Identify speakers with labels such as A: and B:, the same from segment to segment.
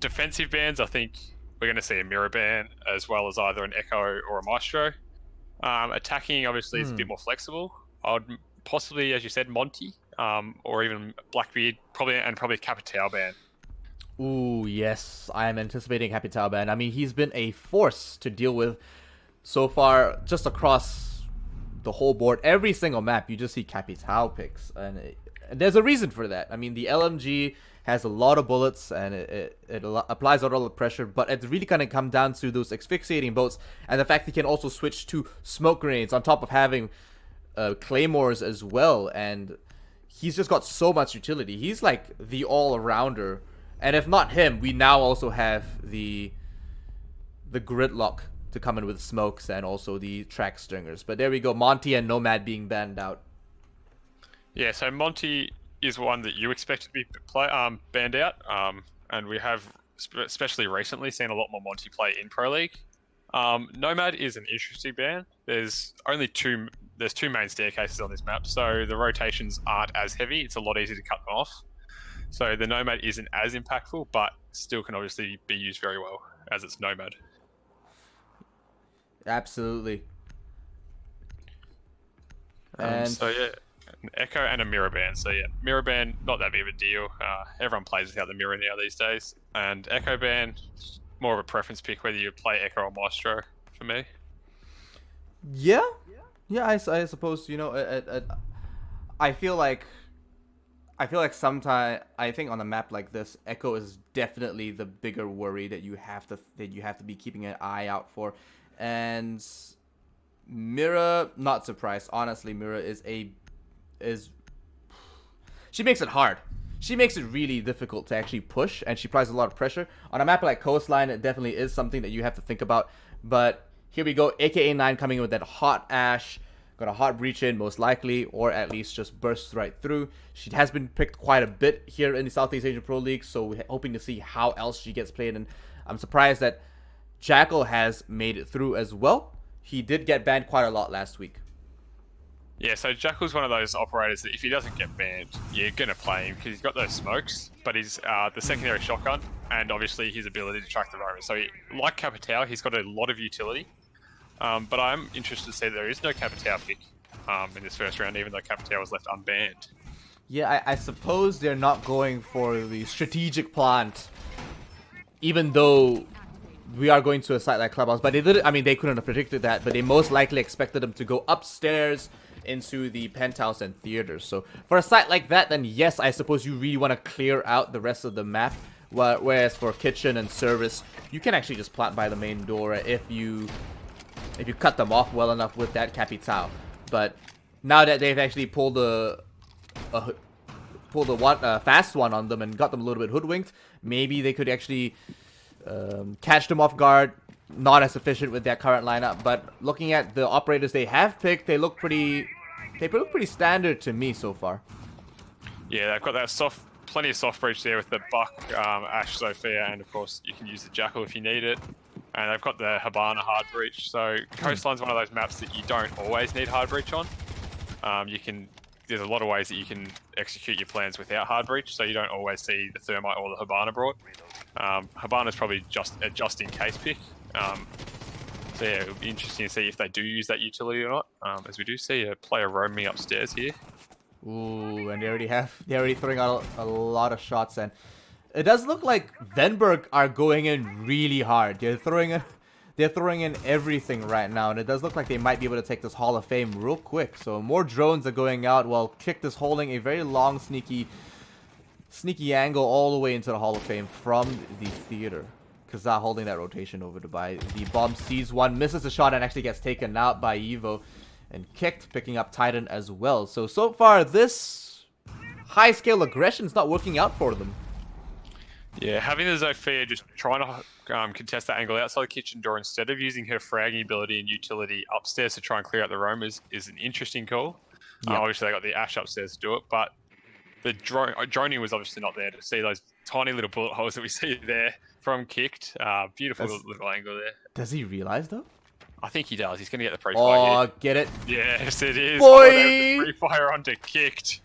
A: defensive bans, I think we're going to see a mirror ban as well as either an Echo or a Maestro. Attacking obviously is a bit more flexible. I'd possibly, as you said, Monty, or even Blackbeard, probably Capitao ban.
B: Ooh, yes, I am anticipating Happy Taliban. I mean, he's been a force to deal with so far, just across the whole board. Every single map, you just see Capital picks, and there's a reason for that. I mean, the LMG has a lot of bullets, and it applies a lot of pressure, but it's really gonna come down to those asphyxiating bolts, and the fact he can also switch to smoke grenades on top of having claymores as well, and he's just got so much utility. He's like the all-arounder. And if not him, we now also have the gridlock to come in with smokes and also the track stringers. But there we go, Monty and Nomad being banned out.
A: Yeah, so Monty is one that you expect to be banned out, and we have, especially recently, seen a lot more Monty play in Pro League. Nomad is an interesting ban. There's two main staircases on this map, so the rotations aren't as heavy. It's a lot easier to cut them off. So the Nomad isn't as impactful, but still can obviously be used very well as it's Nomad.
B: Absolutely. And
A: so yeah, an Echo and a mirror ban. So yeah, mirror ban, not that big of a deal. Everyone plays without the mirror now these days. And Echo ban, more of a preference pick whether you play Echo or Maestro for me.
B: yeah, I suppose, you know, I feel like sometimes, I think on a map like this, Echo is definitely the bigger worry that you have to be keeping an eye out for. And Mira, not surprised. Honestly, Mira she makes it hard. She makes it really difficult to actually push, and she applies a lot of pressure. On a map like Coastline, it definitely is something that you have to think about. But here we go, AKA9 coming in with that hot Ash. Gonna hot breach in most likely, or at least just burst right through. She has been picked quite a bit here in the Southeast Asian Pro League, so we're hoping to see how else she gets played. And I'm surprised that Jackal has made it through as well. He did get banned quite a lot last week.
A: Yeah, so Jackal's one of those operators that if he doesn't get banned, you're going to play him because he's got those smokes, but he's the secondary shotgun, and obviously his ability to track the roamers. So like Capitao, he's got a lot of utility. But I'm interested to see that there is no Capitao pick in this first round, even though Capitao was left unbanned.
B: Yeah, I suppose they're not going for the strategic plant, even though we are going to a site like Clubhouse. But they didn't. I mean, they couldn't have predicted that, but they most likely expected them to go upstairs into the penthouse and theater. So for a site like that, then yes, I suppose you really want to clear out the rest of the map. Whereas for kitchen and service, you can actually just plant by the main door if you cut them off well enough with that Capitao. But now that they've actually pulled the fast one on them and got them a little bit hoodwinked, maybe they could actually catch them off guard. Not as efficient with that current lineup, but looking at the operators they have picked, they look pretty standard to me so far.
A: Yeah, they've got that plenty of soft breach there with the Buck, Ash, Sophia, and of course you can use the Jackal if you need it. And they've got the Habana hard breach. So Coastline's one of those maps that you don't always need hard breach on. There's a lot of ways that you can execute your plans without hard breach, so you don't always see the Thermite or the Habana brought. Habana's probably just a just-in-case pick. So yeah, it'll be interesting to see if they do use that utility or not, as we do see a player roaming upstairs here.
B: Ooh, and they're already throwing out a lot of shots, and it does look like Venberg are going in really hard. They're throwing in everything right now, and it does look like they might be able to take this Hall of Fame real quick. So more drones are going out while Kick is holding a very long, sneaky angle all the way into the Hall of Fame from the theater. Kazaa holding that rotation over to buy. The bomb sees one, misses a shot, and actually gets taken out by Evo. And Kicked picking up Titan as well. So far, this high-scale aggression is not working out for them.
A: Yeah, having the Zofia just trying to contest that angle outside the kitchen door instead of using her fragging ability and utility upstairs to try and clear out the roamers is an interesting call. Yep. Obviously, they got the Ash upstairs to do it, but the droning was obviously not there to see those tiny little bullet holes that we see there from Kicked. Beautiful little angle there.
B: Does he realize, though?
A: I think he does. He's going to get the pre-fire here.
B: Get it?
A: Yes, it is.
B: Boy!
A: Pre-fire onto Kicked.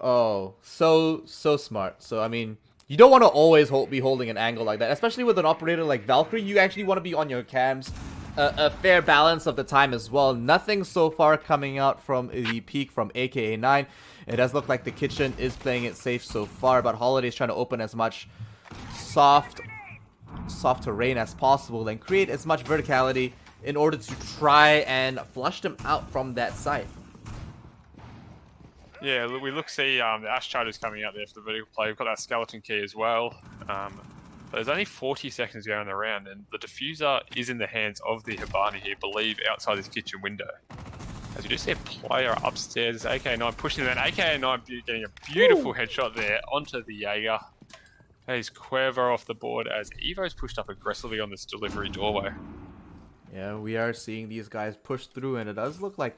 B: Oh, so smart. So, I mean, You don't want to always be holding an angle like that, especially with an operator like Valkyrie. You actually want to be on your cams a fair balance of the time as well. Nothing so far coming out from the peak from AKA9. It does look like the kitchen is playing it safe so far, but Holiday's trying to open as much soft terrain as possible and create as much verticality in order to try and flush them out from that site.
A: Yeah, we see the Ash Charger's coming out there for the vertical play. We've got that skeleton key as well. But there's only 40 seconds going around, and the diffuser is in the hands of the Hibana here, believe, outside this kitchen window. As you just see a player upstairs, AK9 pushing them, and AK9 getting a beautiful headshot there onto the Jaeger. That is Cuervo off the board as Evo's pushed up aggressively on this delivery doorway.
B: Yeah, we are seeing these guys push through, and it does look like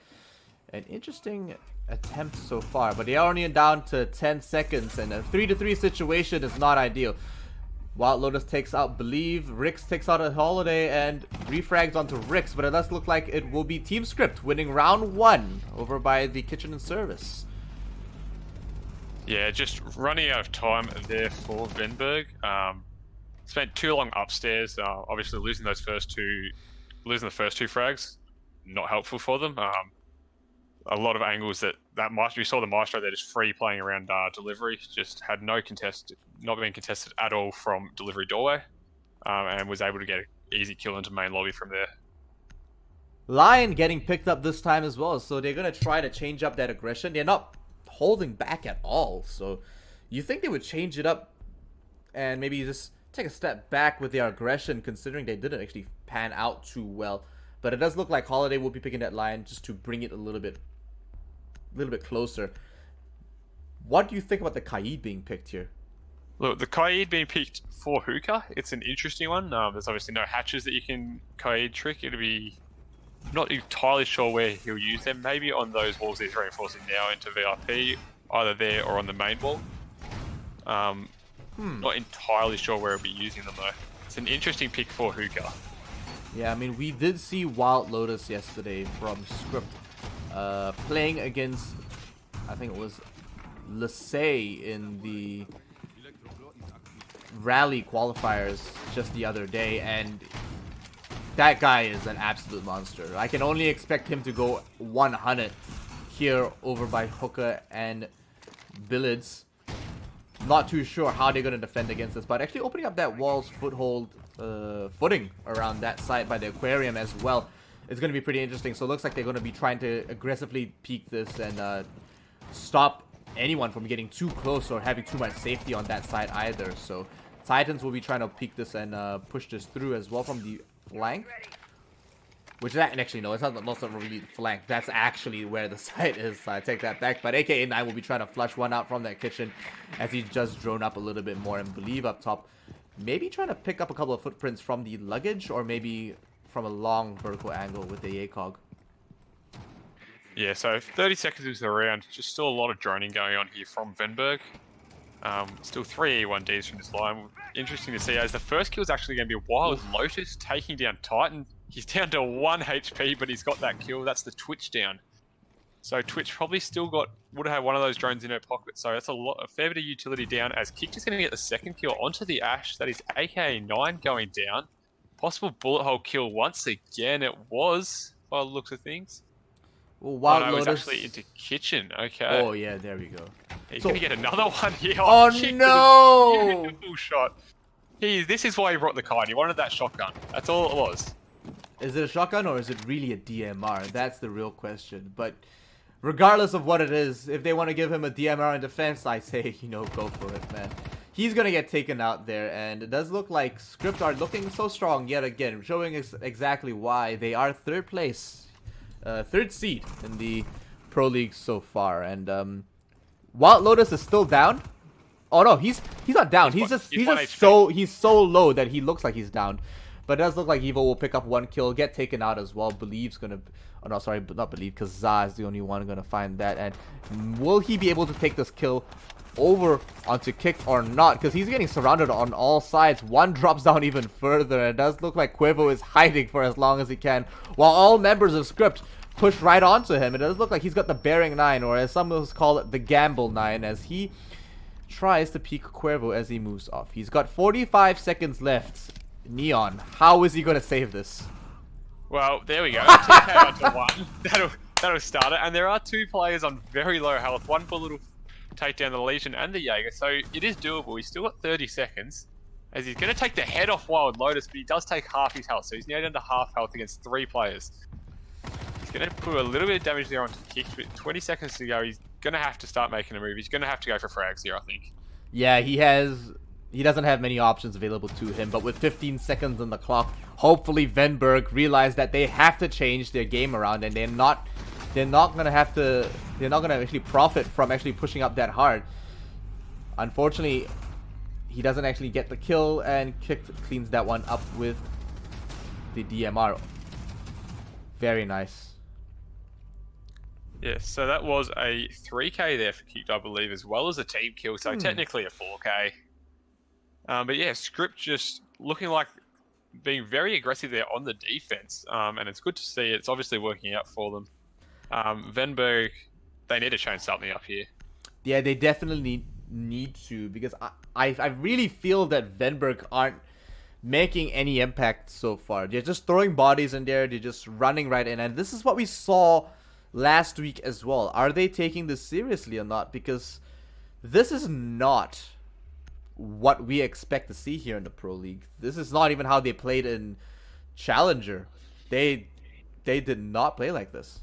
B: an interesting attempt so far, but they are only down to 10 seconds, and a 3-3 situation is not ideal. Wild Lotus takes out Believe, Rix takes out a Holiday, and refrags onto Rix, but it does look like it will be Team Scrypt winning round 1 over by the Kitchen and Service.
A: Yeah, just running out of time there for Venberg. Spent too long upstairs, obviously losing the first two frags, not helpful for them. A lot of angles that Maestro, you saw the Maestro there just free playing around delivery, just had no contest, not being contested at all from delivery doorway, and was able to get an easy kill into main lobby from there.
B: Lion getting picked up this time as well, so they're going to try to change up that aggression. They're not holding back at all, so you think they would change it up and maybe just take a step back with their aggression, considering they didn't actually pan out too well. But it does look like Holiday will be picking that line just to bring it a little bit closer. What do you think about the Kaid being picked here?
A: Look, the Kaid being picked for Hookah, it's an interesting one. There's obviously no hatches that you can Kaid trick. It'll be not entirely sure where he'll use them. Maybe on those walls he's reinforcing now into VIP, either there or on the main wall. Not entirely sure where he'll be using them though. It's an interesting pick for Hookah.
B: Yeah, I mean, we did see Wild Lotus yesterday from Scrypt playing against, I think it was Lasay in the Rally qualifiers just the other day, and that guy is an absolute monster. I can only expect him to go 100 here over by Hookah and Billids. Not too sure how they're going to defend against this, but actually opening up that wall's footing around that side by the aquarium as well is going to be pretty interesting. So it looks like they're going to be trying to aggressively peek this and stop anyone from getting too close or having too much safety on that side either. So Titans will be trying to peek this and push this through as well from the flank. Which is actually, no, it's not really the flank. That's actually where the site is. So I take that back. But AKA9 will be trying to flush one out from that kitchen as he just drone up a little bit more and Believe up top. Maybe trying to pick up a couple of footprints from the luggage or maybe from a long vertical angle with the ACOG.
A: Yeah, so 30 seconds is the round. Just still a lot of droning going on here from Venberg. Still 3 E1Ds from this line. Interesting to see as the first kill is actually going to be Wild Lotus taking down Titan. He's down to 1 HP, but he's got that kill. That's the Twitch down. So Twitch probably still would have had one of those drones in her pocket. So that's a fair bit of utility down as Kick is going to get the second kill onto the Ash. That is AKA9 going down. Possible bullet hole kill once again. It was, by the looks of things.
B: Well, Wild
A: no,
B: Lotus...
A: it was actually into Kitchen. Okay.
B: Oh, yeah, there we go.
A: He's going to get another one here.
B: Oh, no!
A: Beautiful shot. This is why he brought the Kaid. He wanted that shotgun. That's all it was.
B: Is it a shotgun or is it really a DMR? That's the real question. But regardless of what it is, if they want to give him a DMR in defense, I say, you know, go for it, man. He's going to get taken out there, and it does look like Scrypt are looking so strong yet again, showing exactly why they are third place, third seed in the Pro League so far. And Wild Lotus is still down. Oh no, he's not down. He's so low that he looks like he's down. But it does look like Evo will pick up 1 kill, get taken out as well. Believe's gonna... Oh no, sorry, not Believe, because Za is the only one gonna find that. And will he be able to take this kill over onto Kick or not? Because he's getting surrounded on all sides. One drops down even further. And it does look like Cuervo is hiding for as long as he can, while all members of Scrypt push right onto him. It does look like he's got the Bearing 9, or as some of us call it, the Gamble 9, as he tries to peek Cuervo as he moves off. He's got 45 seconds left. Neon, how is he going to save this?
A: Well, there we go. TK onto one. That'll start it. And there are 2 players on very low health. One bullet will take down the Legion and the Jaeger. So it is doable. He's still got 30 seconds. As he's going to take the head off Wild Lotus, but he does take half his health. So he's now down to half health against 3 players. He's going to put a little bit of damage there onto the kick. But 20 seconds to go. He's going to have to start making a move. He's going to have to go for frags here, I think.
B: Yeah, he doesn't have many options available to him, but with 15 seconds on the clock, hopefully Venberg realize that they have to change their game around, and they're not gonna actually profit from actually pushing up that hard. Unfortunately, he doesn't actually get the kill, and Kick cleans that one up with the DMR. Very nice.
A: Yeah, so that was a 3k there for Kick, I believe, as well as a team kill, so technically a 4k. But yeah, Scrypt just looking like being very aggressive there on the defense, and it's good to see. It's obviously working out for them. Venberg, they need to change something up here.
B: Yeah, they definitely need to, because I really feel that Venberg aren't making any impact so far. They're just throwing bodies in there. They're just running right in, and this is what we saw last week as well. Are they taking this seriously or not? Because this is not what we expect to see here in the Pro League. This is not even how they played in Challenger. They did not play like this.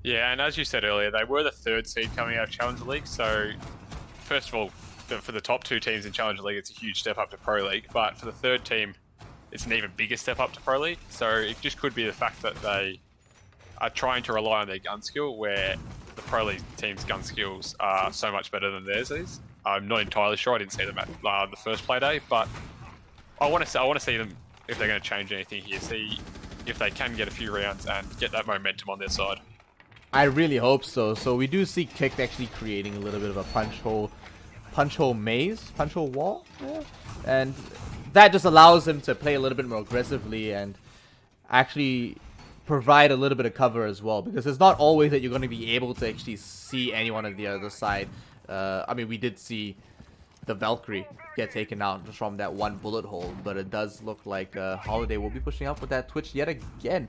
A: Yeah, and as you said earlier, they were the 3rd seed coming out of Challenger League. So, first of all, for the top 2 teams in Challenger League, it's a huge step up to Pro League. But for the 3rd team, it's an even bigger step up to Pro League. So it just could be the fact that they are trying to rely on their gun skill, where the Pro League team's gun skills are so much better than theirs is. I'm not entirely sure. I didn't see them at the first play day, but I want to see them if they're going to change anything here. See if they can get a few rounds and get that momentum on their side.
B: I really hope so. So we do see Kick actually creating a little bit of a punch hole maze, punch hole wall, yeah. And that just allows him to play a little bit more aggressively and actually provide a little bit of cover as well, because it's not always that you're going to be able to actually see anyone on the other side. I mean, we did see the Valkyrie get taken out just from that one bullet hole, but it does look like Holiday will be pushing up with that Twitch yet again,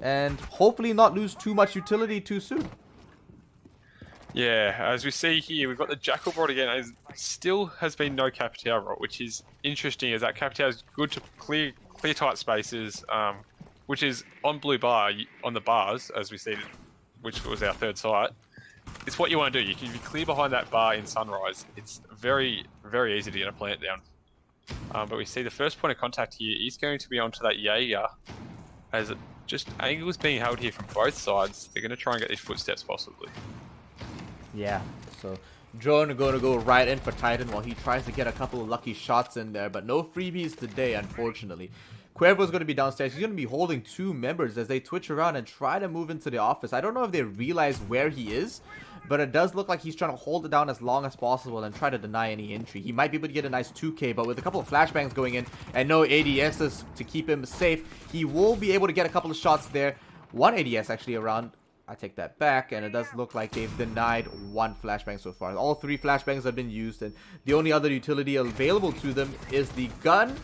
B: and hopefully not lose too much utility too soon.
A: Yeah, as we see here, we've got the Jackal board again. It still has been no Capitao rot, which is interesting, as that Capitao is good to clear tight spaces, which is on blue bar, on the bars, as we see, which was our 3rd site. It's what you want to do. You can be clear behind that bar in Sunrise. It's very, very easy to get a plant down. But we see the first point of contact here is going to be onto that Jaeger, as it just angles being held here from both sides. They're going to try and get these footsteps possibly.
B: Yeah, so Drone going to go right in for Titan while he tries to get a couple of lucky shots in there, but no freebies today, unfortunately. Cuervo's going to be downstairs. He's going to be holding 2 members as they twitch around and try to move into the office. I don't know if they realize where he is, but it does look like he's trying to hold it down as long as possible and try to deny any entry. He might be able to get a nice 2k, but with a couple of flashbangs going in and no ADSs to keep him safe, he will be able to get a couple of shots there. 1 ADS actually around. I take that back, and it does look like they've denied 1 flashbang so far. All 3 flashbangs have been used, and the only other utility available to them is the gun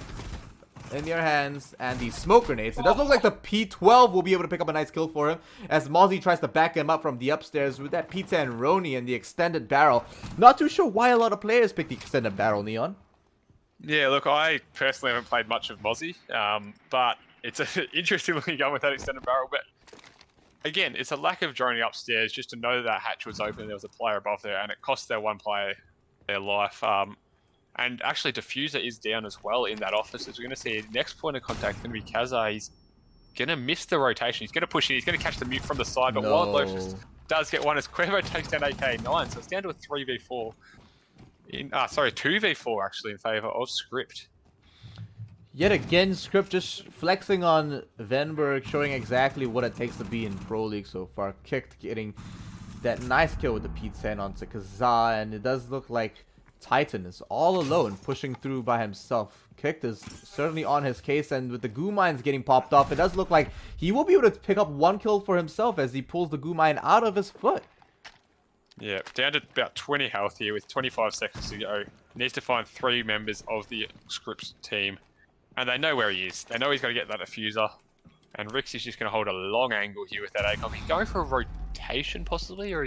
B: in their hands and the smoke grenades. It does look like the P12 will be able to pick up a nice kill for him, as Mozzie tries to back him up from the upstairs with that P10 Roni and the extended barrel. Not too sure why a lot of players pick the extended barrel, Neon.
A: Yeah, look, I personally haven't played much of Mozzie, but it's an interesting looking gun with that extended barrel. But again, it's a lack of droning upstairs just to know that hatch was open, there was a player above there, and it cost their 1 player their life. And actually, Diffuser is down as well in that office. As we're going to see, next point of contact is going to be Kazza. He's going to miss the rotation. He's going to push in. He's going to catch the mute from the side. But Wild Lotus does get one as Cuervo takes down AK9. So it's down to a 3v4. Sorry, 2v4 actually in favour of Scrypt.
B: Yet again, Scrypt just flexing on Venberg, showing exactly what it takes to be in Pro League so far. Kicked, getting that nice kill with the P10 onto Kazza, and it does look like Titan is all alone, pushing through by himself. Kicked is certainly on his case, and with the goo mines getting popped off, it does look like he will be able to pick up 1 kill for himself as he pulls the goo mine out of his foot.
A: Yeah, down to about 20 health here with 25 seconds to go. Needs to find 3 members of the Scrypt team. And they know where he is. They know he's got to get that diffuser. And Rix is just going to hold a long angle here with that ACOM. He's going for a rotation possibly, or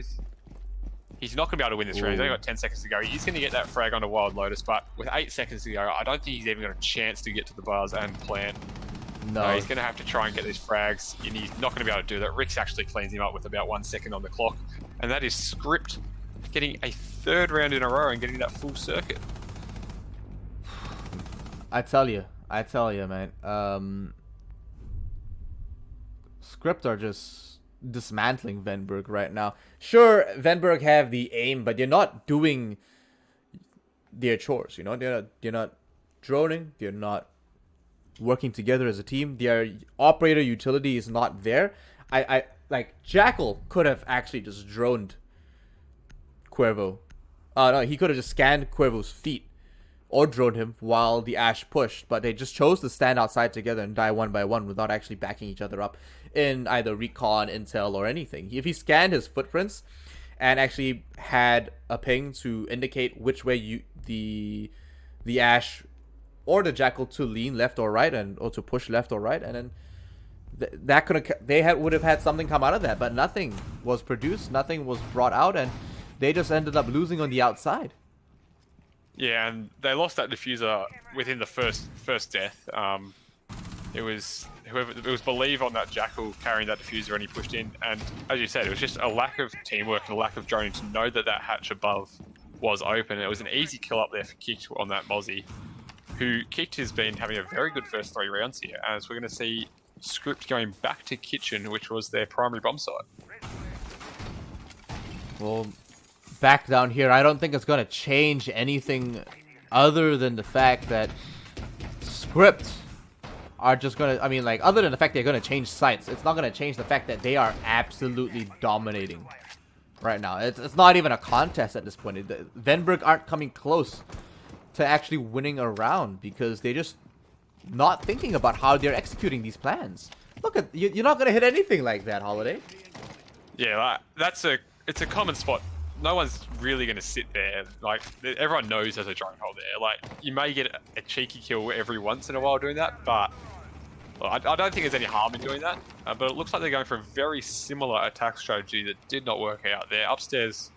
A: he's not going to be able to win this round. He's only got 10 seconds to go. He's going to get that frag onto Wild Lotus, but with 8 seconds to go, I don't think he's even got a chance to get to the bars and plant. No, he's going to have to try and get these frags, and he's not going to be able to do that. Rix actually cleans him up with about 1 second on the clock, and that is Scrypt getting a 3rd round in a row and getting that full circuit.
B: I tell you, man. Scrypt are just dismantling Venberg right now. Sure, Venberg have the aim, but they're not doing their chores. You know, they're not droning. They're not working together as a team. Their operator utility is not there. I like Jackal could have actually just droned Cuervo. No, he could have just scanned Cuervo's feet or droned him while the Ash pushed, but they just chose to stand outside together and die one by one without actually backing each other up in either recon, intel, or anything. If he scanned his footprints and actually had a ping to indicate which way the Ash or the Jackal to lean left or right, or to push left or right, and then that could have would have had something come out of that, but nothing was produced, nothing was brought out, and they just ended up losing on the outside.
A: Yeah, and they lost that diffuser within the first death. It was Believe on that Jackal carrying that diffuser, and he pushed in. And as you said, it was just a lack of teamwork and a lack of droning to know that hatch above was open. It was an easy kill up there for Kicked on that Mozzie, who Kicked has been having a very good first 3 rounds here. As we're going to see Scrypt going back to Kitchen, which was their primary bomb site.
B: Well, back down here, I don't think it's going to change anything other than the fact that Scrypt are just going to, I mean, like, other than the fact they're going to change sites, it's not going to change the fact that they are absolutely dominating right now. It's not even a contest at this point. Venberg aren't coming close to actually winning a round because they're just not thinking about how they're executing these plans. Look at, you're not going to hit anything like that, Holiday.
A: Yeah, it's a common spot. No one's really going to sit there. Like, everyone knows there's a drone hole there. Like, you may get a cheeky kill every once in a while doing that, but well, I don't think there's any harm in doing that. But it looks like they're going for a very similar attack strategy that did not work out. Their upstairs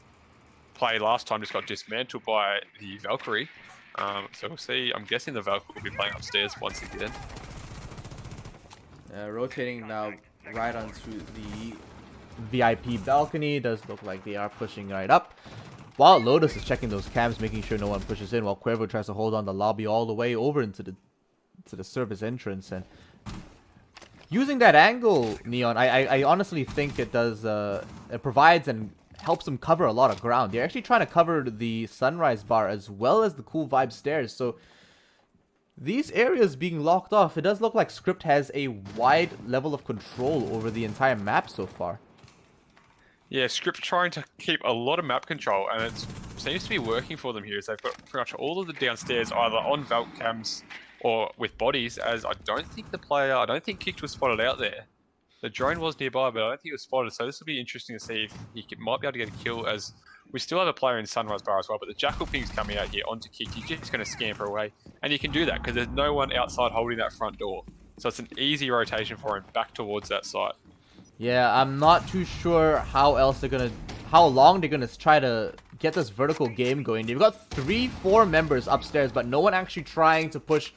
A: play last time just got dismantled by the Valkyrie. So we'll see. I'm guessing the Valkyrie will be playing upstairs once again.
B: Rotating now right onto the VIP balcony. Does look like they are pushing right up. While Lotus is checking those cams, making sure no one pushes in, while Cuervo tries to hold on the lobby all the way over into the service entrance. And using that angle, Neon, I honestly think it does. It provides and helps them cover a lot of ground. They're actually trying to cover the Sunrise Bar as well as the Cool Vibe Stairs. So these areas being locked off, it does look like Scrypt has a wide level of control over the entire map so far.
A: Yeah, Scrypt trying to keep a lot of map control, and it seems to be working for them here. As they've got pretty much all of the downstairs either on Valk cams or with bodies, as I don't think Kicked was spotted out there. The drone was nearby, but I don't think it was spotted, so this will be interesting to see if he might be able to get a kill, as we still have a player in Sunrise Bar as well, but the Jackal ping's coming out here onto Kicked. He's just going to scamper away, and you can do that because there's no one outside holding that front door. So it's an easy rotation for him back towards that site.
B: Yeah, I'm not too sure how long they're gonna try to get this vertical game going. They've got 3-4 members upstairs, but no one actually trying to push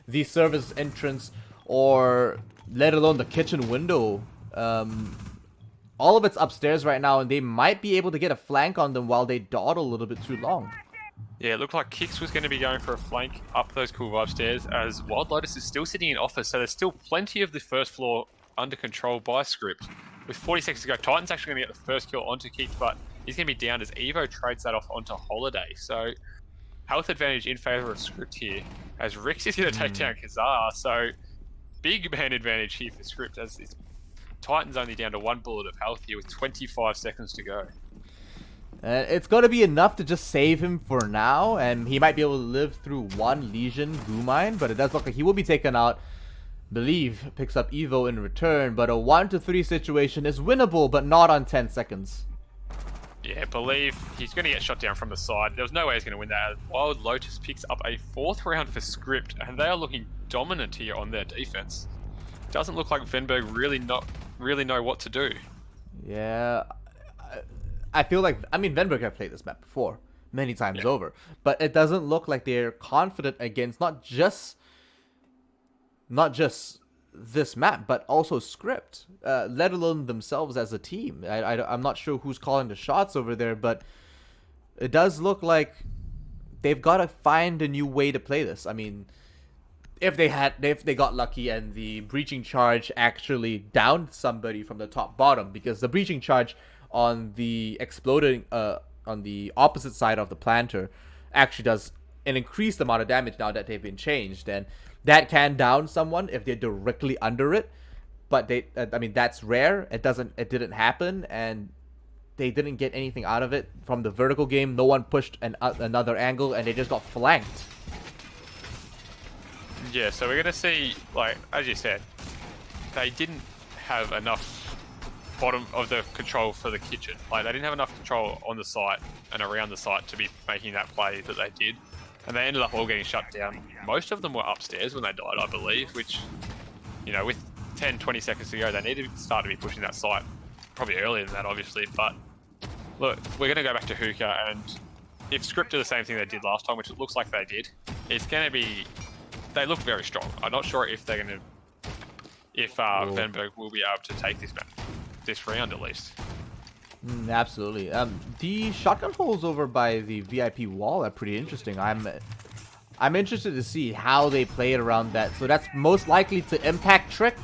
B: the service entrance or let alone the kitchen window. All of it's upstairs right now, and they might be able to get a flank on them while they dawdle a little bit too long.
A: Yeah, it looked like Kix was going to be going for a flank up those Cool Vibe stairs, as Wild Lotus is still sitting in office, so there's still plenty of the first floor under control by Scrypt. With 40 seconds to go, Titan's actually going to get the first kill onto Kicked, but he's going to be down as Evo trades that off onto Holiday. So, health advantage in favor of Scrypt here, as Rix is going to take down Kazar. So, big man advantage here for Scrypt, as Titan's only down to 1 bullet of health here with 25 seconds to go.
B: It's going to be enough to just save him for now, and he might be able to live through 1 Legion goo mine, but it does look like he will be taken out. Believe picks up Evo in return, but a 1-3 situation is winnable, but not on 10 seconds.
A: Yeah, believe he's going to get shot down from the side. There was no way he's going to win that. Wild Lotus picks up a 4th round for Scrypt, and they are looking dominant here on their defense. Doesn't look like Venberg really know what to do.
B: Yeah, I feel like, I mean, Venberg have played this map before, many times over, but it doesn't look like they're confident against not just this map, but also Scrypt, let alone themselves as a team. I'm not sure who's calling the shots over there, but it does look like they've got to find a new way to play this. I mean, if they got lucky and the breaching charge actually downed somebody from the top bottom, because the breaching charge on the exploding on the opposite side of the planter actually does an increased amount of damage now that they've been changed, and that can down someone if they're directly under it. But I mean, that's rare. It didn't happen, and they didn't get anything out of it from the vertical game. No one pushed another angle, and they just got flanked.
A: Yeah, so we're going to see, like, as you said, they didn't have enough bottom of the control for the kitchen. Like, they didn't have enough control on the site and around the site to be making that play that they did. And they ended up all getting shut down. Most of them were upstairs when they died, I believe, which, you know, with 10, 20 seconds to go, they needed to start to be pushing that site. Probably earlier than that, obviously. But, look, we're going to go back to Hookah, and if Scrypt do the same thing they did last time, which it looks like they did, it's going to be... They look very strong. I'm not sure if they're going to... If Venberg will be able to take this map. This round, at least.
B: Absolutely. The shotgun holes over by the VIP wall are pretty interesting. I'm interested to see how they play it around that. So that's most likely to impact trick,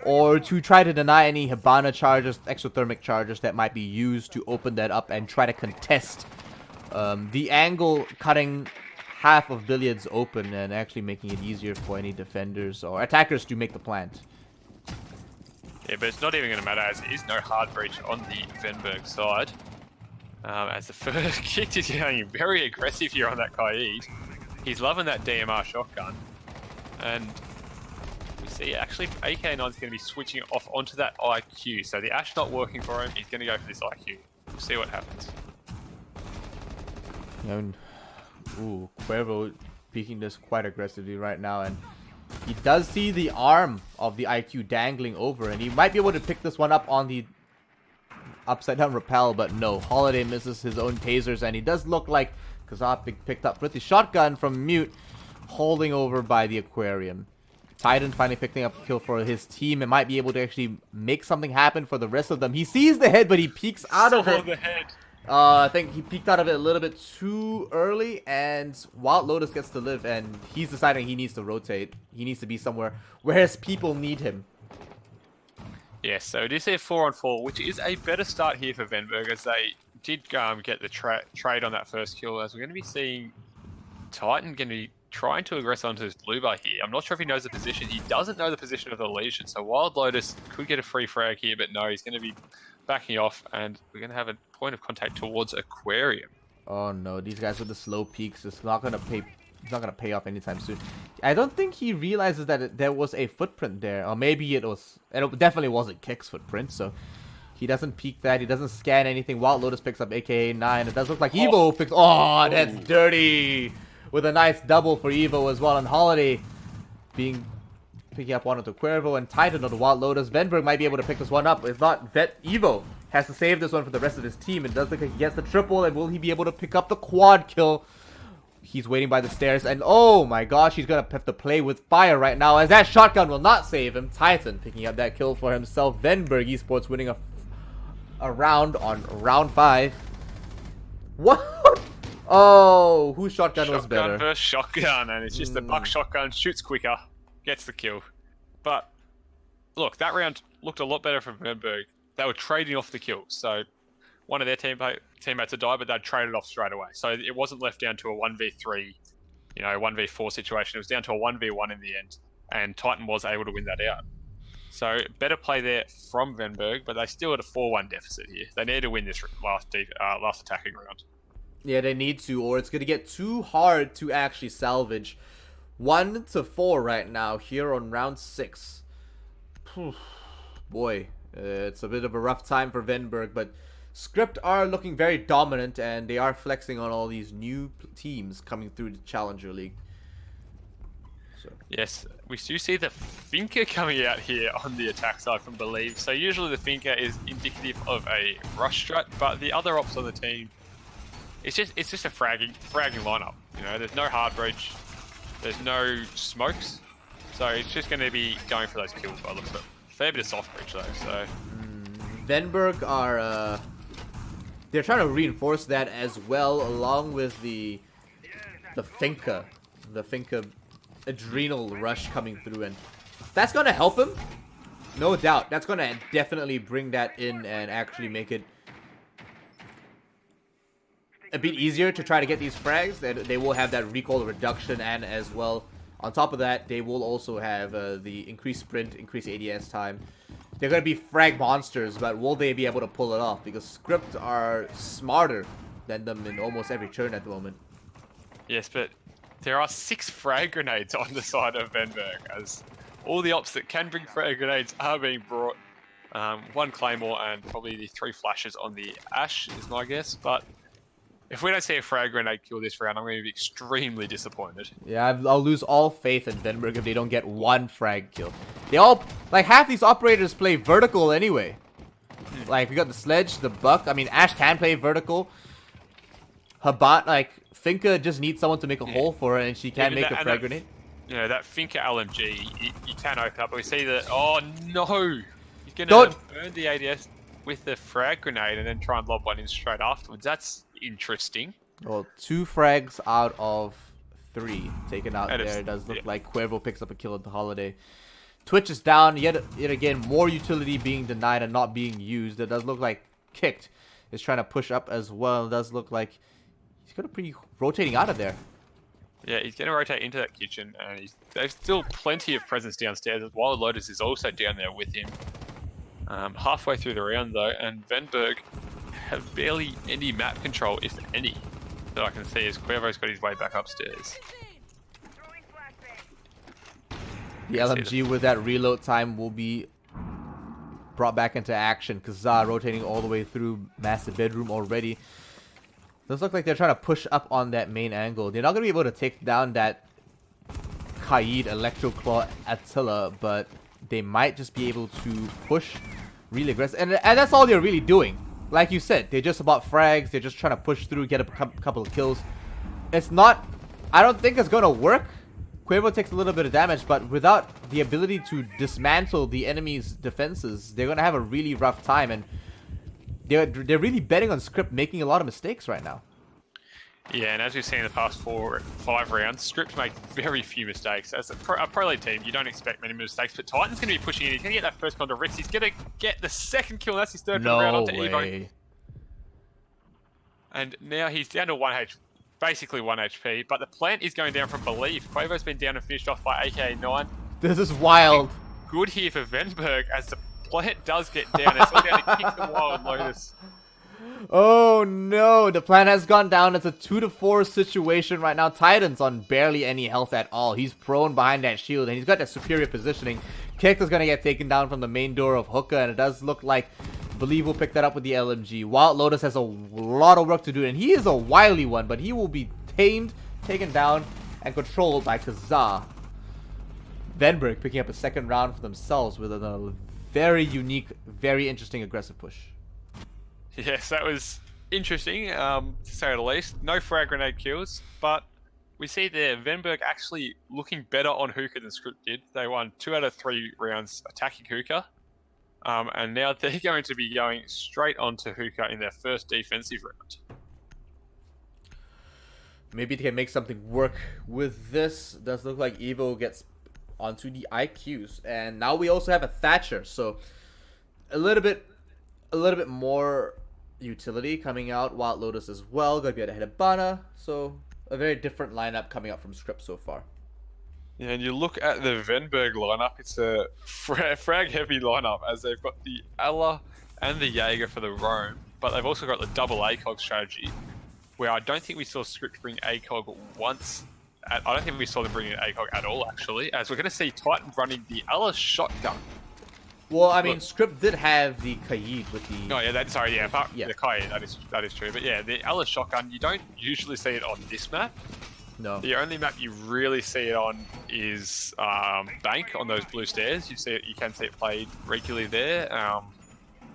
B: or to try to deny any Hibana charges, exothermic charges that might be used to open that up and try to contest the angle, cutting half of Billiards open and actually making it easier for any defenders or attackers to make the plant.
A: Yeah, but it's not even going to matter, as there is no hard breach on the Venberg side. As the first kick is getting very aggressive here on that Kaid. He's loving that DMR shotgun. And we see actually AK9 is going to be switching off onto that IQ. So the Ash not working for him, he's going to go for this IQ. We'll see what happens.
B: Ooh, Cuervo peeking this quite aggressively right now, and he does see the arm of the IQ dangling over, and he might be able to pick this one up on the upside down rappel, but no. Holiday misses his own tasers, and he does look like Kazap picked up with the shotgun from Mute, holding over by the aquarium. Titan finally picking up a kill for his team and might be able to actually make something happen for the rest of them. He sees the head, but he peeks out of it.
A: The head.
B: I think he peeked out of it a little bit too early, and Wild Lotus gets to live, and he's deciding he needs to rotate. He needs to be somewhere where his people need him.
A: Yes, so it is a 4-on-4, which is a better start here for Venberg, as they did get the trade on that first kill, as we're going to be seeing Titan going to be trying to aggress onto his blue bar here. I'm not sure if he knows the position. He doesn't know the position of the Legion, so Wild Lotus could get a free frag here, but no, he's going to be backing off, and we're going to have a point of contact towards Aquarium.
B: Oh no, these guys with the slow peaks, it's not going to pay. It's not going to pay off anytime soon. I don't think he realizes that there was a footprint there, or maybe it was. It definitely wasn't Kick's footprint, so he doesn't peek that. He doesn't scan anything. Wild Lotus picks up AKA-9. It does look like Evo picks. Oh, that's dirty. With a nice double for Evo as well, and Holiday picking up one of the Cuervo, and Titan on the Wild Lotus. Venberg might be able to pick this one up. If not, Evo has to save this one for the rest of his team. It does look like he gets the triple, and will he be able to pick up the quad kill? He's waiting by the stairs, and oh my gosh, he's gonna have to play with fire right now, as that shotgun will not save him. Titan picking up that kill for himself. Venberg Esports winning a round on round 5. What? Oh, whose shotgun was better?
A: Shotgun versus shotgun, and it's just the buck shotgun shoots quicker, gets the kill. But look, that round looked a lot better from Venberg. They were trading off the kills, so one of their teammates had died, but they'd traded off straight away. So it wasn't left down to a 1v3, 1v4 situation. It was down to a 1v1 in the end, and Titan was able to win that out. So better play there from Venberg, but they still had a 4-1 deficit here. They need to win this last attacking round.
B: Yeah, they need to, or it's going to get too hard to actually salvage. 1-4 right now here on round 6. Boy, it's a bit of a rough time for Venberg, but Scrypt are looking very dominant, and they are flexing on all these new teams coming through the Challenger League. So.
A: Yes, we do see the Finker coming out here on the attack side from Believe. So usually the Finker is indicative of a rush strat, but the other ops on the team, it's just a fragging lineup. You know, there's no hard breach, there's no smokes, so it's just going to be going for those kills by the looks of it. Fair bit of soft breach though. So
B: Venberg are they're trying to reinforce that as well, along with the Finka adrenal rush coming through, and that's gonna help him, no doubt. That's gonna definitely bring that in and actually make it a bit easier to try to get these frags. They will have that recoil reduction, and as well, on top of that, they will also have the increased sprint, increased ADS time. They're gonna be frag monsters, but will they be able to pull it off? Because Scrypt are smarter than them in almost every turn at the moment.
A: yes, but there are 6 frag grenades on the side of Venberg, as all the ops that can bring frag grenades are being brought. 1 Claymore and probably the 3 flashes on the Ash is my guess, but if we don't see a frag grenade kill this round, I'm going to be extremely disappointed.
B: Yeah, I'll lose all faith in Venberg if they don't get 1 frag kill. They all, like, half these operators play vertical anyway. Like, we got the Sledge, the Buck. I mean, Ash can play vertical. Habat, like, Finka just needs someone to make a hole for her, and she can make a frag grenade.
A: You know, that Finka LMG, you can open up, but we see that, oh no! He's going to burn the ADS with the frag grenade and then try and lob one in straight afterwards. That's interesting.
B: Well, 2 frags out of 3 taken out there. It does look like Cuervo picks up a kill at the Holiday. Twitch is down. Yet again, more utility being denied and not being used. It does look like Kicked is trying to push up as well. It does look like he's going to be rotating out of there.
A: Yeah, he's going to rotate into that kitchen, and there's still plenty of presence downstairs. Wild Lotus is also down there with him. Halfway through the round though, and Venberg have barely any map control, if any, that I can see, as Cuervo's got his way back upstairs.
B: The LMG with that reload time will be brought back into action. Kazaa rotating all the way through master bedroom already. Does look like they're trying to push up on that main angle. They're not going to be able to take down that Kaid Electro Claw Attila, but they might just be able to push really aggressive. And that's all they're really doing. Like you said, they're just about frags. They're just trying to push through, get a couple of kills. It's not... I don't think it's going to work. Cuervo takes a little bit of damage, but without the ability to dismantle the enemy's defenses, they're going to have a really rough time. And they're really betting on Scrypt making a lot of mistakes right now.
A: Yeah, and as we've seen in the past 5 rounds, Scrypt make very few mistakes. As a pro league team, you don't expect many mistakes, but Titan's going to be pushing in. He's going to get that first kill to Rix. He's going to get the second kill. That's his third for the round onto Evo. And now he's down to 1 HP, basically 1 HP, but the plant is going down from Believe. Quavo's been down and finished off by AKA9.
B: This is wild.
A: Good here for Venberg, as the plant does get down. It's all down to kick the Wild Lotus.
B: Oh no, the plan has gone down. It's a 2-4 situation right now. Titan's on barely any health at all. He's prone behind that shield, and he's got that superior positioning. Kick is going to get taken down from the main door of Hookah, and it does look like Believe will pick that up with the LMG. Wild Lotus has a lot of work to do, and he is a wily one, but he will be tamed, taken down, and controlled by Kazaa. Venberg picking up a second round for themselves with a very unique, very interesting aggressive push.
A: Yes, that was interesting, to say the least. No frag grenade kills, but we see there Venberg actually looking better on Hookah than Scrypt did. They won 2 out of 3 rounds attacking Hookah, and now they're going to be going straight onto Hookah in their first defensive round.
B: Maybe they can make something work with this. Does look like Evo gets onto the IQs, and now we also have a Thatcher, so a little bit more utility coming out. Wild Lotus as well, gonna be ahead of Hibana, so a very different lineup coming up from Scrypt so far.
A: Yeah, and you look at the Venberg lineup, it's a frag heavy lineup, as they've got the Allah and the Jaeger for the roam, but they've also got the double ACOG strategy, where I don't think we saw Scrypt bring ACOG once. I don't think we saw them bring in ACOG at all, actually, as we're going to see Titan running the Allah shotgun.
B: Well, I mean, Scrypt did have the Kaid with the...
A: Oh yeah,
B: Yeah.
A: the Kai, that is true. But yeah, the Alice shotgun, you don't usually see it on this map.
B: No.
A: The only map you really see it on is Bank on those blue stairs. You can see it played regularly there.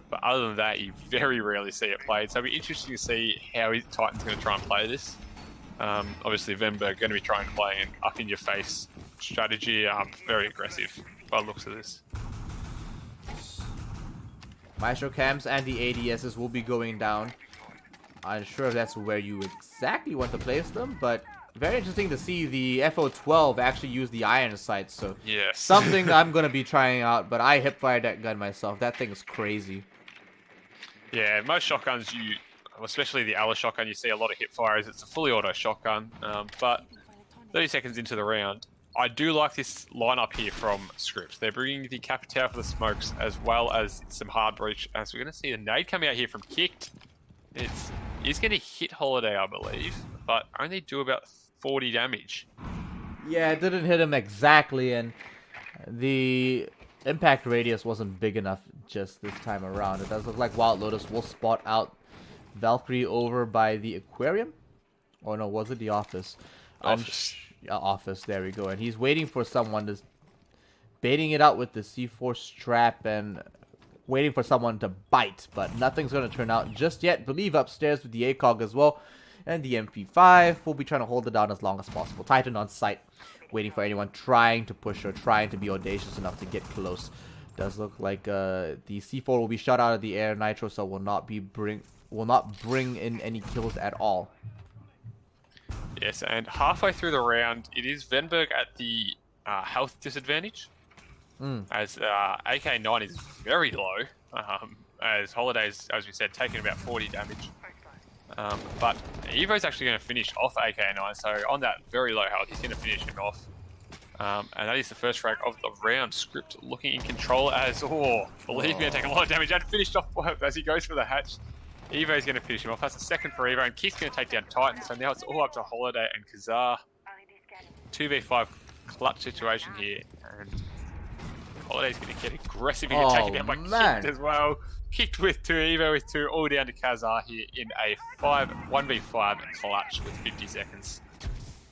A: But other than that, you very rarely see it played. So it'll be interesting to see how Titan's going to try and play this. Obviously, Venberg going to be trying to play an up-in-your-face strategy. Very aggressive by the looks of this.
B: Maestro cams and the ADSs will be going down. I'm sure that's where you exactly want to place them, but very interesting to see the FO12 actually use the iron sights. So
A: yes.
B: Something I'm going to be trying out, but I hip-fired that gun myself. That thing is crazy.
A: Yeah, most shotguns, especially the Alice shotgun, you see a lot of hip fires. It's a fully auto shotgun, but 30 seconds into the round, I do like this lineup here from Scrypt. They're bringing the Capitao for the smokes as well as some hard breach. As we're going to see a nade coming out here from Kicked. He's going to hit Holiday, I believe, but only do about 40 damage.
B: Yeah, it didn't hit him exactly, and the impact radius wasn't big enough just this time around. It does look like Wild Lotus will spot out Valkyrie over by the aquarium. Oh no, was it the office? Office, there we go. And he's waiting for someone to... baiting it out with the C4 strap and waiting for someone to bite. But nothing's going to turn out just yet. Believe upstairs with the ACOG as well. And the MP5 will be trying to hold it down as long as possible. Titan on site, waiting for anyone trying to push or trying to be audacious enough to get close. Does look like the C4 will be shot out of the air. Nitro Cell will not bring in any kills at all.
A: Yes, and halfway through the round, it is Venberg at the health disadvantage. As AK-9 is very low, as Holiday's, as we said, taking about 40 damage. But Evo's actually going to finish off AK-9, so on that very low health, he's going to finish him off. And that is the first frag of the round. Scrypt looking in control as, believe me, taking a lot of damage and finished off as he goes for the hatch. Evo's going to finish him off. That's the second for Evo, and Kick's going to take down Titan. So now it's all up to Holiday and Kazar. 2v5 clutch situation here, and Holiday's going to get aggressive. He's going to take it down by Kicked as well. Kicked with 2, Evo with 2, all down to Kazar here in a 1v5 clutch with 50 seconds.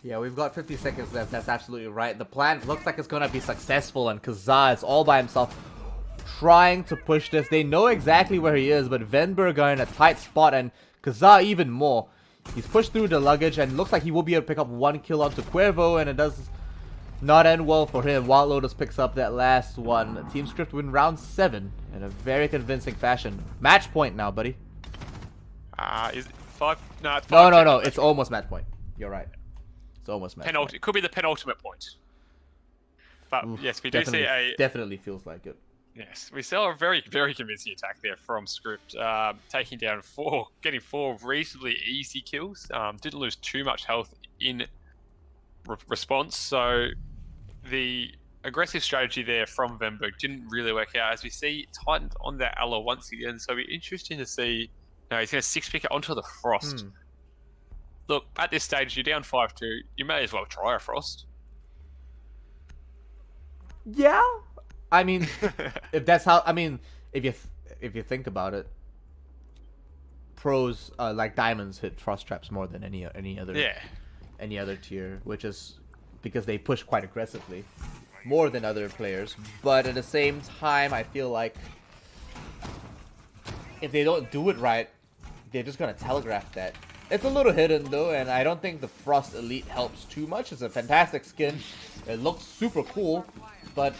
B: Yeah, we've got 50 seconds left. That's absolutely right. The plan looks like it's going to be successful, and Kazar is all by himself trying to push this. They know exactly where he is, but Venberg are in a tight spot, and Kazar even more. He's pushed through the luggage, and looks like he will be able to pick up 1 kill onto Cuervo, and it does not end well for him. Wild Lotus picks up that last one. Team Scrypt win round 7 in a very convincing fashion. Match point now, buddy.
A: Is it 5? No, it's 5.
B: No. It's almost match point. You're right. It's almost match point.
A: It could be the penultimate point. But yes, we do see a...
B: Definitely feels like it.
A: Yes, we saw a very, very convincing attack there from Scrypt, taking down getting 4 reasonably easy kills. Didn't lose too much health in response, so the aggressive strategy there from Venberg didn't really work out. As we see Titan on that Ella once again, so it'll be interesting to see. No, he's going to 6-pick it onto the Frost. Look, at this stage, you're down 5-2. You may as well try a Frost.
B: Yeah. I mean, if that's how, if you think about it, pros like diamonds hit frost traps more than any other tier, which is because they push quite aggressively, more than other players. But at the same time, I feel like if they don't do it right, they're just gonna telegraph that. It's a little hidden though, and I don't think the Frost Elite helps too much. It's a fantastic skin. It looks super cool, but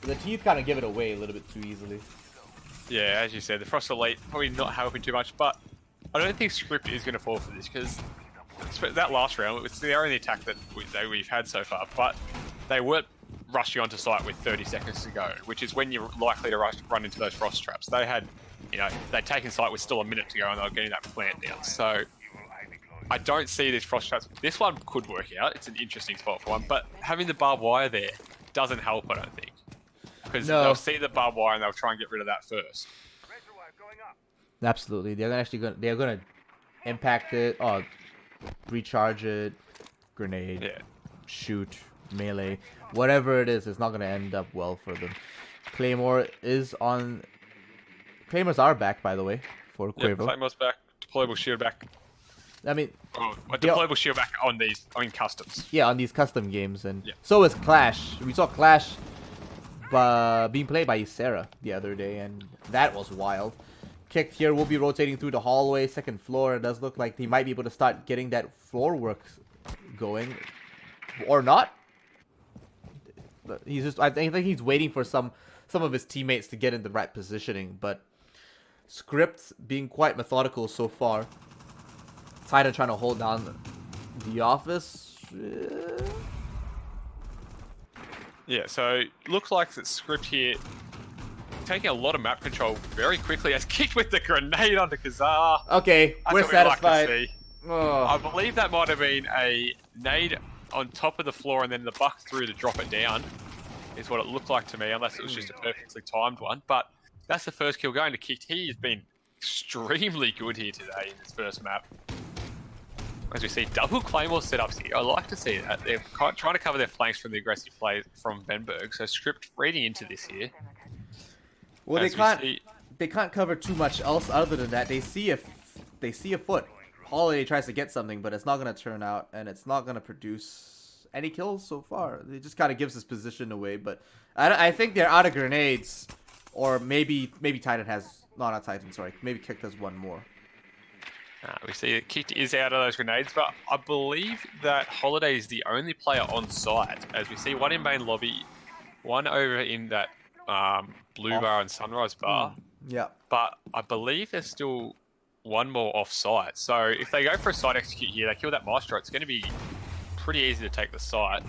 B: the teeth kind of give it away a little bit too easily.
A: Yeah, as you said, the Frost Elite probably not helping too much, but I don't think Scrypt is going to fall for this, because that last round, it's the only attack that we've had so far, but they weren't rushing onto site with 30 seconds to go, which is when you're likely to run into those frost traps. They had, they'd taken site with still a minute to go, and they were getting that plant down. So I don't see these frost traps. This one could work out. It's an interesting spot for one, but having the barbed wire there doesn't help, I don't think. Because they'll see the barbed wire and they'll try and get rid of that first.
B: Absolutely, they're gonna impact it, recharge it, grenade, shoot, melee, whatever it is. It's not gonna end up well for them. Claymore is on. Claymores are back, by the way, for
A: Yep,
B: Quavo.
A: Claymore's back. Deployable shield back.
B: I mean,
A: Oh, a deployable shield back on these, I mean customs.
B: yeah, on these custom games, and
A: Yeah.
B: so is Clash. We saw Clash being played by Sarah the other day, and that was wild. Kicked here, will be rotating through the hallway, second floor. It does look like he might be able to start getting that floor work going, or not. He's just, I think he's waiting for some of his teammates to get in the right positioning, but Scrypt being quite methodical so far. Titan trying to hold down the office.
A: Yeah, so looks like that Scrypt here taking a lot of map control very quickly. Has kicked with the grenade onto Kazaa.
B: Okay,
A: That's
B: we're
A: what we like to
B: satisfied.
A: see.
B: Oh.
A: I believe that might have been a nade on top of the floor and then the buck through to drop it down, is what it looked like to me, unless it was just a perfectly timed one. But that's the first kill going to Kicked. He has been extremely good here today in this first map. As we see, double Claymore setups here. I like to see that. They're trying to cover their flanks from the aggressive play from Venberg. So Scrypt reading into this here.
B: Well, they can't cover too much else other than that. They see a foot. Holiday tries to get something, but it's not going to turn out, and it's not going to produce any kills so far. It just kind of gives his position away, but I think they're out of grenades, or maybe Titan has, not Titan, sorry, maybe Kicked has one more.
A: We see that Kicked is out of those grenades, but I believe that Holiday is the only player on site. As we see one in main lobby, one over in that blue bar and sunrise bar.
B: Yeah.
A: But I believe there's still one more off site. So if they go for a site execute here, they kill that Maestro, it's going to be pretty easy to take the site.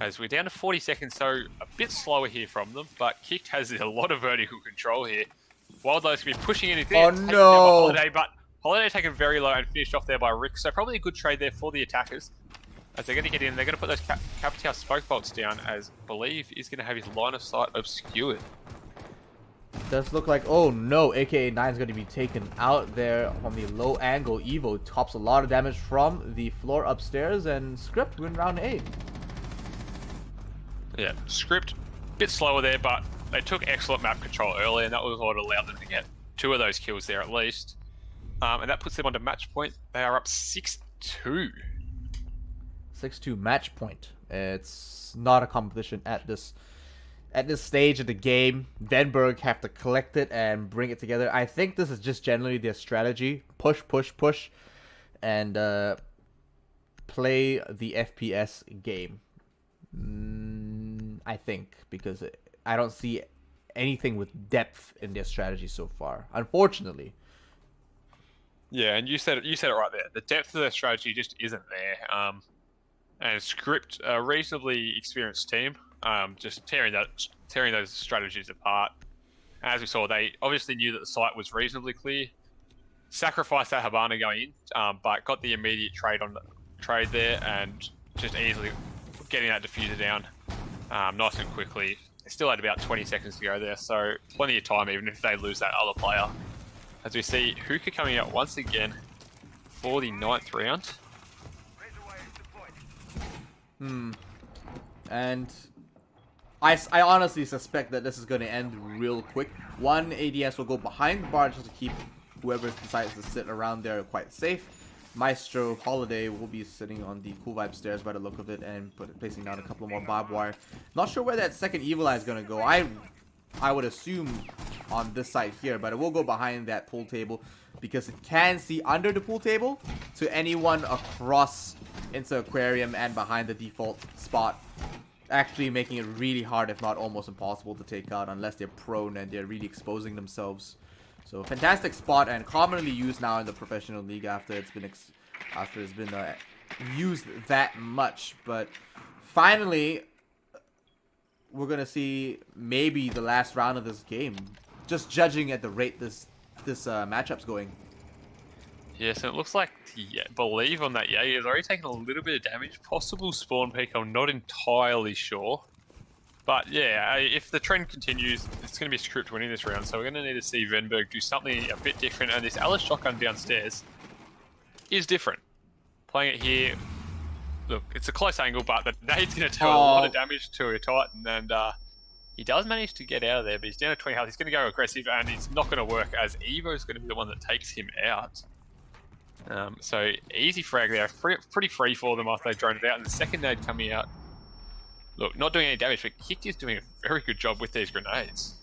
A: As we're down to 40 seconds, so a bit slower here from them, but Kicked has a lot of vertical control here. Wildlife's going to be pushing anything.
B: Oh no!
A: Holiday, but Holiday taken very low and finished off there by Rick, so probably a good trade there for the attackers. As they're going to get in, they're going to put those Capitao smoke bolts down, as Believe is going to have his line of sight obscured.
B: Does look like, oh no, AKA 9 is going to be taken out there on the low angle. Evo tops a lot of damage from the floor upstairs, and Scrypt win round 8.
A: Yeah, Scrypt, a bit slower there, but they took excellent map control early, and that was what allowed them to get 2 of those kills there at least. And that puts them onto match point. They are up 6-2.
B: 6-2 match point. It's not a competition at this stage of the game. Venberg have to collect it and bring it together. I think this is just generally their strategy. Push, push, push, and play the FPS game. I think, because I don't see anything with depth in their strategy so far, unfortunately.
A: Yeah, and you said it right there. The depth of their strategy just isn't there. And Scrypt, a reasonably experienced team, just tearing those strategies apart. As we saw, they obviously knew that the site was reasonably clear. Sacrificed that Habana going in, but got the immediate trade there, and just easily getting that diffuser down nice and quickly. They still had about 20 seconds to go there, so plenty of time even if they lose that other player. As we see Hookah coming out once again for the 9th round.
B: And I honestly suspect that this is going to end real quick. One ADS will go behind the bar just to keep whoever decides to sit around there quite safe. Maestro Holiday will be sitting on the cool vibe stairs by the look of it, and placing down a couple more barbed wire. Not sure where that second Evil Eye is going to go. I would assume on this side here, but it will go behind that pool table because it can see under the pool table to anyone across into Aquarium and behind the default spot, actually making it really hard, if not almost impossible, to take out unless they're prone and they're really exposing themselves. So fantastic spot, and commonly used now in the professional league after it's been used that much. But finally, we're gonna see maybe the last round of this game, just judging at the rate this matchup's going.
A: Yes, and it looks like Believe on that Jaeger has already taken a little bit of damage. Possible spawn peak, I'm not entirely sure. But yeah, if the trend continues, it's going to be Scrypt winning this round. So we're going to need to see Venberg do something a bit different. And this Alice shotgun downstairs is different. Playing it here, look, it's a close angle, but the nade's going to do a lot of damage to a Titan. And He does manage to get out of there, but he's down to 20 health. He's going to go aggressive, and it's not going to work as Evo's going to be the one that takes him out. So easy frag there. Pretty free for them after they droned it out. And the second nade coming out, look, not doing any damage, but Hickey is doing a very good job with these grenades.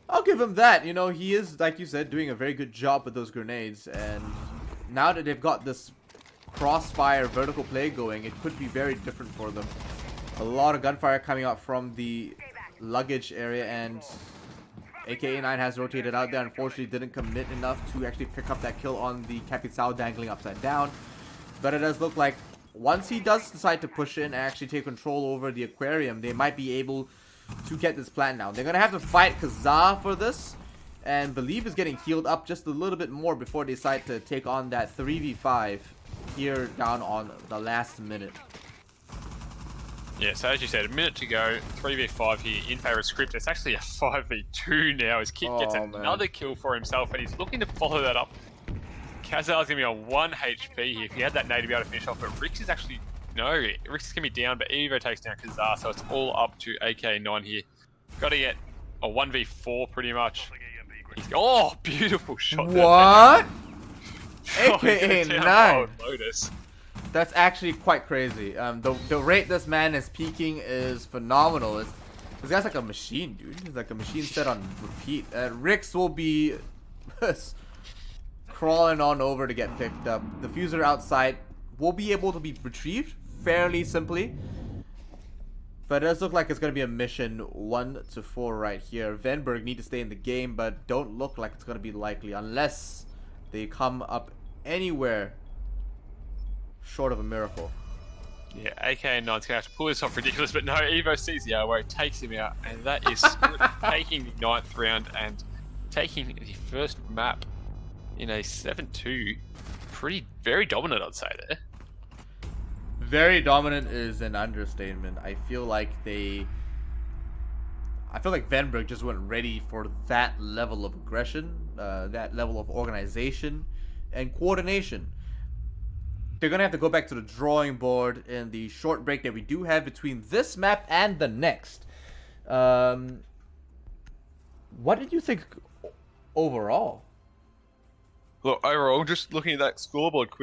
B: I'll give him that. You know, he is, like you said, doing a very good job with those grenades. And now that they've got this crossfire vertical play going, it could be very different for them. A lot of gunfire coming out from the luggage area, and AKA9 has rotated out there. Unfortunately, didn't commit enough to actually pick up that kill on the Capitao dangling upside down. But it does look like once he does decide to push in and actually take control over the aquarium, they might be able to get this plant down. They're going to have to fight Kazaa for this, and Believe is getting healed up just a little bit more before they decide to take on that 3v5 here down on the last minute.
A: Yeah, so as you said, a minute to go, 3v5 here in favour of Scrypt. It's actually a 5v2 now as Kit gets another kill for himself, and he's looking to follow that up. Kazaa's going to be on 1 HP here. If he had that nade to be able to finish off, but Rix is actually... No, Rix is going to be down, but Evo takes down Kazaa, so it's all up to AK9 here. Got to get a 1v4 pretty much. Oh, beautiful shot.
B: What? AKA9.
A: Lotus.
B: That's actually quite crazy. The rate this man is peaking is phenomenal. This guy's like a machine, dude. He's like a machine set on repeat. Rix will be crawling on over to get picked up. The fuser outside will be able to be retrieved fairly simply. But it does look like it's going to be a mission 1 to 4 right here. Venberg need to stay in the game, but don't look like it's going to be likely unless they come up anywhere short of a miracle.
A: Yeah, AK9's going to have to pull this off ridiculous, but no, Evo sees the where it takes him out, and that is taking the 9th round and taking the first map in a 7-2. Very dominant, I'd say there.
B: Very dominant is an understatement. I feel like Venberg just wasn't ready for that level of aggression, that level of organization and coordination. They're going to have to go back to the drawing board in the short break that we do have between this map and the next. What did you think overall?
A: Look, overall, just looking at that scoreboard quickly,